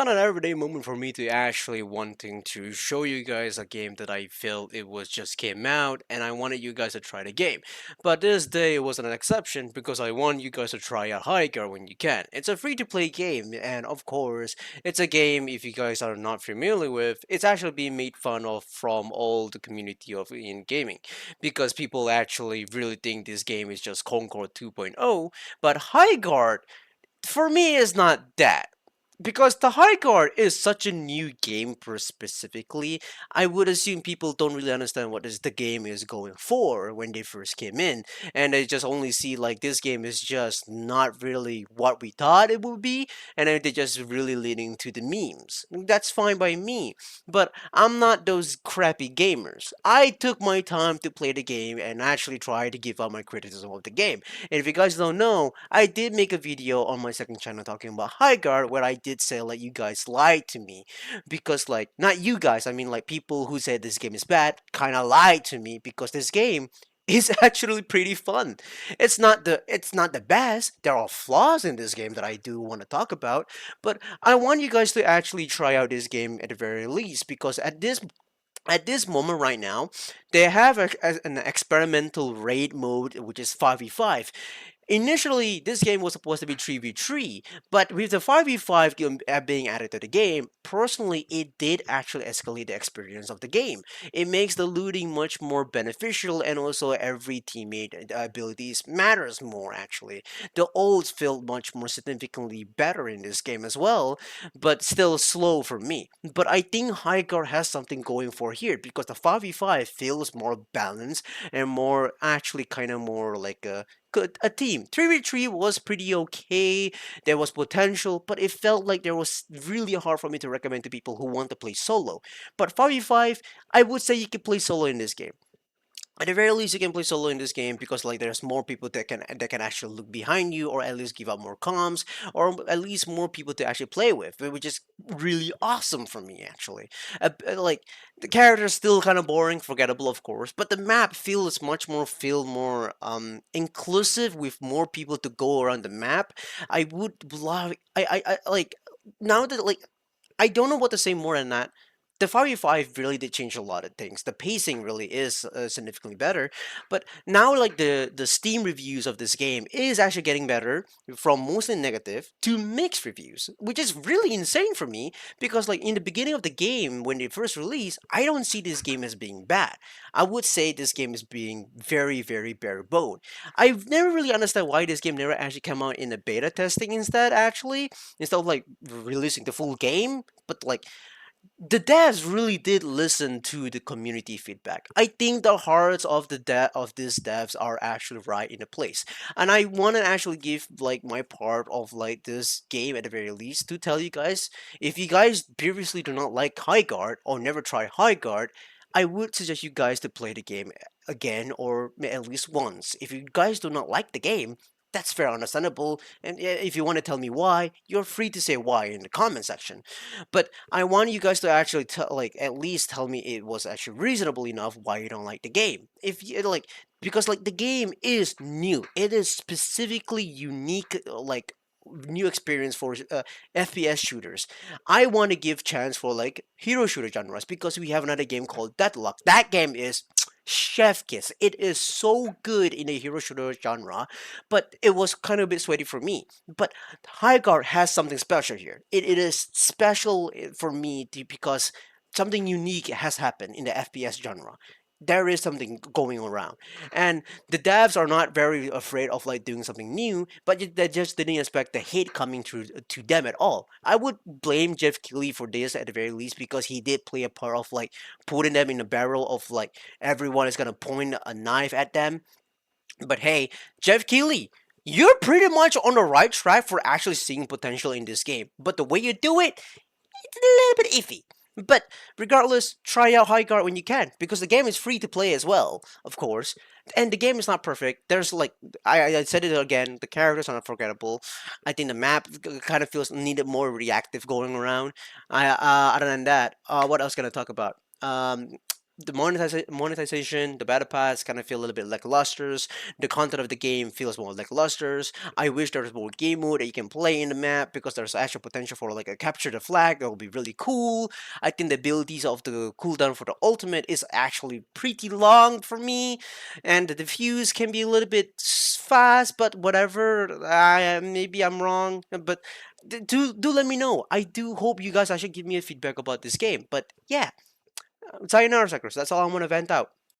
Not an everyday moment for me to actually wanting to show you guys a game that I felt it was just came out and I wanted you guys to try the game. But this day was an exception because I want you guys to try out Highguard when you can. It's a free to play game and of course it's a game if you guys are not familiar with, it's actually being made fun of from all the community of in gaming because people actually really think this game is just Concord 2.0, but Highguard for me is not that because the high guard is such a new game for specifically. I would assume people don't really understand what is the game is going for when they first came in, and they just only see like this game is just not really what we thought it would be, and then they just really leaning to the memes. That's fine by me, but I'm not those crappy gamers. I took my time to play the game and actually try to give out my criticism of the game. And if you guys don't know, I did make a video on my second channel talking about Highguard where I did say like you guys lied to me because like not you guys, I mean like people who said this game is bad kind of lied to me because this game is actually pretty fun. It's not the best. There are flaws in this game that I do want to talk about, but I want you guys to actually try out this game at the very least because at this moment right now, they have an experimental raid mode which is 5v5. Initially, this game was supposed to be 3v3, but with the 5v5 being added to the game, personally, it did actually escalate the experience of the game. It makes the looting much more beneficial, and also every teammate abilities matters more, actually. The ults feel much more significantly better in this game as well, but still slow for me. But I think Highguard has something going for here, because the 5v5 feels more balanced, and more, actually kind of more like a team. 3v3 was pretty okay. There was potential, but it felt like there was really hard for me to recommend to people who want to play solo. But 5v5, I would say you can play solo in this game. At the very least, you can play solo in this game because like there's more people that can actually look behind you, or at least give out more comms, or at least more people to actually play with, which is really awesome for me actually. Like the character's still kind of boring, forgettable of course, but the map feels much more inclusive with more people to go around the map. I would love I like now that like I don't know what to say more than that. The 5v5 really did change a lot of things. The pacing really is significantly better, but now like the Steam reviews of this game is actually getting better from mostly negative to mixed reviews, which is really insane for me because like in the beginning of the game when they first released, I don't see this game as being bad. I would say this game is being very very bare bone. I've never really understood why this game never actually came out in a beta testing instead of like releasing the full game, but like the devs really did listen to the community feedback. I think the hearts of of these devs are actually right in the place, and I want to actually give like my part of like this game at the very least to tell you guys, if you guys previously do not like High Guard or never try High Guard, I would suggest you guys to play the game again or at least once. If you guys do not like the game, that's fair, understandable. And if you want to tell me why, you're free to say why in the comment section. But I want you guys to actually like at least tell me it was actually reasonable enough why you don't like the game. If you like, because like the game is new, it is specifically unique, like new experience for FPS shooters. I want to give chance for like hero shooter genres because we have another game called Deadlock. That game is chef kiss. It is so good in the hero shooter genre, but it was kind of a bit sweaty for me. But Highguard has something special here. It is special for me because something unique has happened in the FPS genre. There is something going around, and the devs are not very afraid of like doing something new, but they just didn't expect the hate coming through to them at all. I would blame Jeff Keighley for this at the very least because he did play a part of like putting them in the barrel of like everyone is gonna point a knife at them. But hey, Jeff Keighley, you're pretty much on the right track for actually seeing potential in this game. But the way you do it, it's a little bit iffy. But regardless, try out Highguard when you can, because the game is free to play as well, of course. And the game is not perfect. There's like I said it again, the characters are unforgettable. I think the map kind of feels needed more reactive going around. Other than that, what else can I talk about? the monetization, the battle pass kind of feel a little bit lackluster. The content of the game feels more lackluster. I wish there was more game mode that you can play in the map because there's actual potential for like a capture the flag. That would be really cool. I think the abilities of the cooldown for the ultimate is actually pretty long for me, and the diffuse can be a little bit fast, but whatever. Maybe I'm wrong, but do let me know. I do hope you guys actually give me a feedback about this game. But yeah, sayonara, suckers. That's all I want to vent out.